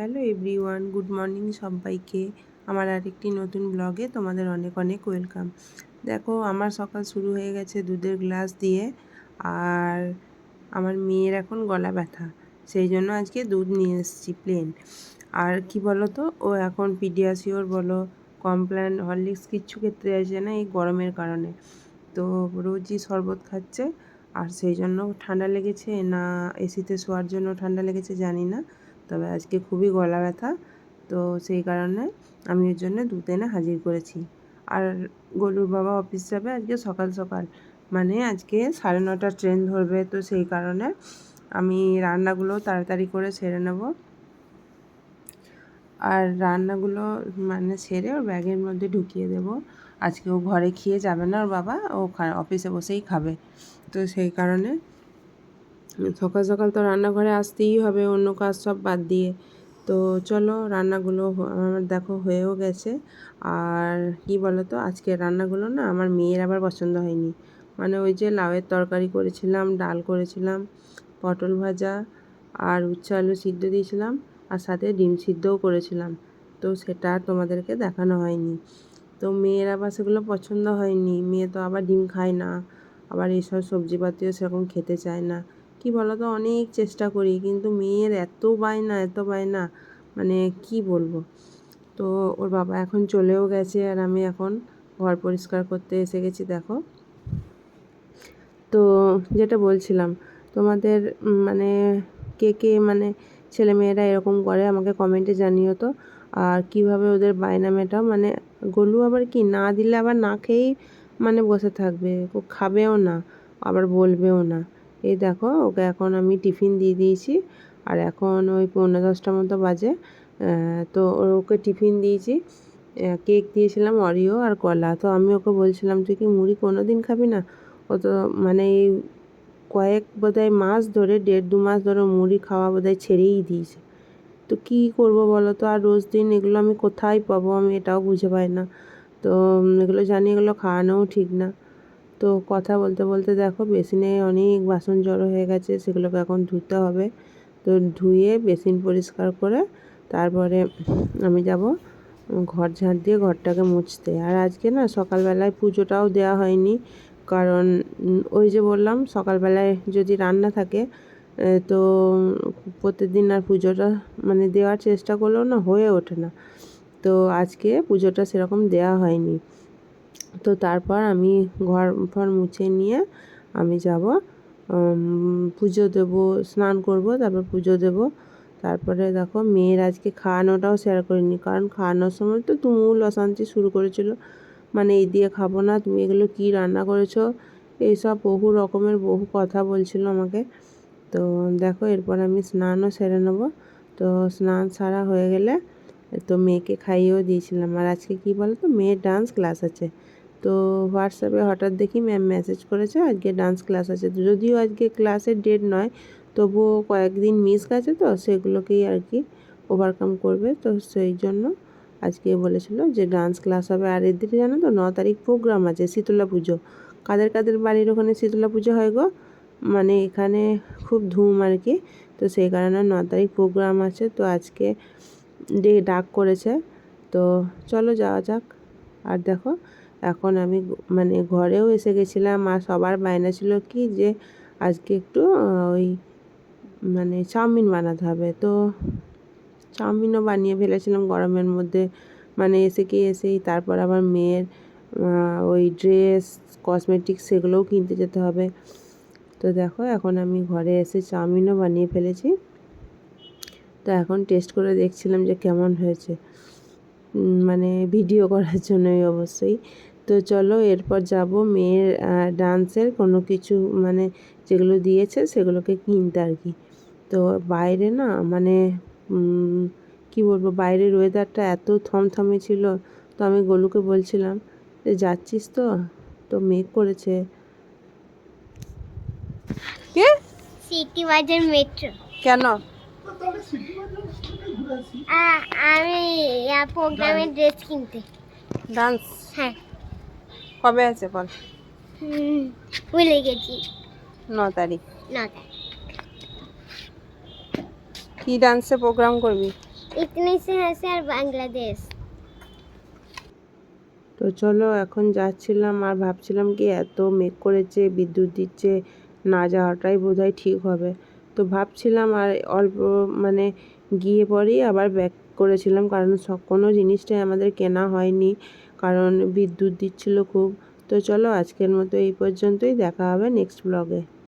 Hello everyone, good morning সবাইকে। আমার আরেকটি নতুন ব্লগে তোমাদের অনেক অনেক ওয়েলকাম। দেখো, আমার সকাল শুরু হয়ে গেছে দুধের গ্লাস দিয়ে। আর আমার মেয়ের এখন গলা ব্যথা, সেই জন্য আজকে দুধ নিয়ে এসেছি প্লেন। আর কি বলো তো, ও এখন পিডিয়াশিওর বলো, কমপ্ল্যান, হরলিক্স কিচ্ছু খেতে চাইছে না এই গরমের কারণে। তো রোজই শরবত খাচ্ছে। আর সেই জন্য ঠান্ডা লেগেছে না এসিতে শোয়ার জন্য ঠান্ডা লেগেছে জানি না, তবে আজকে খুবই গলা ব্যথা। তো সেই কারণে আমি ওর জন্য দুধ এনে হাজির করেছি। আর গোলুর বাবা অফিস যাবে আজকে সকাল সকাল, মানে আজকে 9:30 ট্রেন ধরবে। তো সেই কারণে আমি রান্নাগুলো তাড়াতাড়ি করে সেরে নেব। আর রান্নাগুলো মানে সেরে ওর ব্যাগের মধ্যে ঢুকিয়ে দেব। আজকে ও ঘরে খেয়ে যাবে না, ওর বাবা ও অফিসে বসেই খাবে। তো সেই কারণে সকাল সকাল তো রান্নাঘরে আসতেই হবে, অন্য কাজ সব বাদ দিয়ে। তো চলো, রান্নাগুলো আমার দেখো হয়েও গেছে। আর কি বলো তো, আজকে রান্নাগুলো না আমার মেয়ের আবার পছন্দ হয়নি। মানে ওই যে লাউয়ের তরকারি করেছিলাম, ডাল করেছিলাম, পটল ভাজা আর উচ্ছে আলু সিদ্ধ দিয়েছিলাম, আর সাথে ডিম সিদ্ধও করেছিলাম। তো সেটা আর তোমাদেরকে দেখানো হয়নি। তো মেয়ের আবার সেগুলো পছন্দ হয়নি। মেয়ে তো আবার ডিম খায় না, আবার এইসব সবজিপাতিও সেরকম খেতে চায় না। কি বলো তো, অনেক চেষ্টা করি কিন্তু মেয়ের এত বায়না এত বায়না, মানে কি বলবো। তো ওর বাবা এখন চলেও গেছে, আর আমি এখন ঘর পরিষ্কার করতে এসে গেছি দেখো। তো যেটা বলছিলাম তোমাদের, মানে কে কে মানে ছেলেমেয়েরা এরকম করে আমাকে কমেন্টে জানিও তো। আর কিভাবে ওদের বায়না মেটাও, মানে গোলু আবার কি না দিলে আবার না খেয়েই মানে বসে থাকবে, ও খাবেও না আবার বলবেও না। এই দেখো, ওকে এখন আমি টিফিন দিয়ে দিয়েছি। আর এখন ওই 9:45 মতো বাজে। তো ওকে টিফিন দিয়েছি, কেক দিয়েছিলাম, অরিও আর কলা। তো আমি ওকে বলছিলাম, তুই কি মুড়ি কোনো দিন খাবি না? ও তো মানে এই কয়েক বোধহয় মাস ধরে, 1.5-2 মাস ধরে মুড়ি খাওয়া বোধহয় ছেড়েই দিয়েছে। তো কী করবো বলো তো, আর রোজ দিন এগুলো আমি কোথায় পাবো, আমি এটাও বুঝে পাই না। তো এগুলো জানি এগুলো খাওয়ানোও ঠিক না। তো কথা বলতে বলতে দেখো বেসিনে অনেক বাসন জড়ো হয়ে গেছে, সেগুলোকে এখন ধুতে হবে। তো ধুয়ে বেসিন পরিষ্কার করে তারপরে আমি যাব ঘর ঝাঁট দিয়ে ঘরটাকে মুছতে। আর আজকে না সকালবেলায় পুজোটাও দেওয়া হয়নি, কারণ ওই যে বললাম সকালবেলায় যদি রান্না থাকে তো প্রতিদিন আর পুজোটা মানে দেওয়ার চেষ্টা করলেও না হয়ে ওঠে না। তো আজকে পুজোটা সেরকম দেওয়া হয়নি। তো তারপর আমি ঘর ফর মুছে নিয়ে আমি যাব পুজো দেব, স্নান করব, তারপর পুজো দেব। তারপরে দেখো মেয়ের আজকে খাওয়ানোটাও শেয়ার করিনি, কারণ খাওয়ানোর সময় তো তুমুল অশান্তি শুরু করেছিল। মানে এই দিয়ে খাবো না, তুমি এগুলো কী রান্না করেছো, এইসব বহু রকমের বহু কথা বলছিল আমাকে। তো দেখো এরপর আমি স্নানও সেরে নেবো। তো স্নান সারা হয়ে গেলে তো মেয়েকে খাইয়েও দিয়েছিলাম। আর আজকে কী বলো তো, মেয়ের ডান্স ক্লাস আছে। তো হোয়াটসঅ্যাপে হঠাৎ দেখি ম্যাম মেসেজ করেছে আজকে ডান্স ক্লাস আছে। যদিও আজকে ক্লাসের ডেট নয়, তবুও কয়েকদিন মিস গেছে, তো সেগুলোকেই আর কি ওভারকাম করবে। তো সেই জন্য আজকে বলেছিল যে ডান্স ক্লাস হবে। আর এদের জানো তো 9 তারিখ প্রোগ্রাম আছে, শীতলা পুজো। কাদের কাদের বাড়ির ওখানে শীতলা পুজো হয় গো, মানে এখানে খুব ধুম আর কি। তো সেই কারণে 9 তারিখ প্রোগ্রাম আছে। তো আজকে ডাক করেছে, তো চলো যাওয়া যাক। আর দেখো এখন আমি মানে ঘরেও এসে গেছিলাম। আর সবার বায়না ছিল কি যে আজকে একটু ওই মানে চাউমিন বানাতে হবে। তো চাউমিনও বানিয়ে ফেলেছিলাম গরমের মধ্যে। মানে এসেই তারপর আবার মেয়ের ওই ড্রেস, কসমেটিক্স সেগুলোও কিনতে যেতে হবে। তো দেখো এখন আমি ঘরে এসে চাউমিনও বানিয়ে ফেলেছি। তো এখন টেস্ট করে দেখছিলাম যে কেমন হয়েছে, মানে ভিডিও করার জন্যই অবশ্যই। তো চলো এরপর যাব মেয়ের ডান্সের কোনো কিছু মানে যেগুলো দিয়েছে সেগুলোকে কিনতে আর কি। তো বাইরে না মানে কি বলবো, বাইরের ওয়েদারটা এত থমথমে ছিল। তো আমি গোলুকে বলছিলাম যে যাচ্ছিস তো, তো মেঘ করেছে। কে সিটি বাজার মেট্রো কেন? আমি প্রোগ্রামে ড্রেস কিনতে। ডান্স হ্যাঁ, কবে আছে বল? ভুলে গেছি। 9 তারিখ। না, কি ডান্সে প্রোগ্রাম করবি? इतने से हंसे আর বাংলাদেশ। তো চলো এখন যাচ্ছিলাম আর ভাবছিলাম কি এত মেঘ করেছে, বিদ্যুৎ দিচ্ছে, না যাওয়াটাই বোধহয় ঠিক হবে। তো ভাবছিলাম আর অল্প মানে গিয়ে পরেই আবার ব্যাক করেছিলাম, কারণ কোনো জিনিসটাই আমাদের কেনা হয়নি, কারণ বিদ্যুৎ দিচ্ছিল খুব। তো চলো আজকের মতো এই পর্যন্তই, দেখা হবে নেক্সট ব্লগে।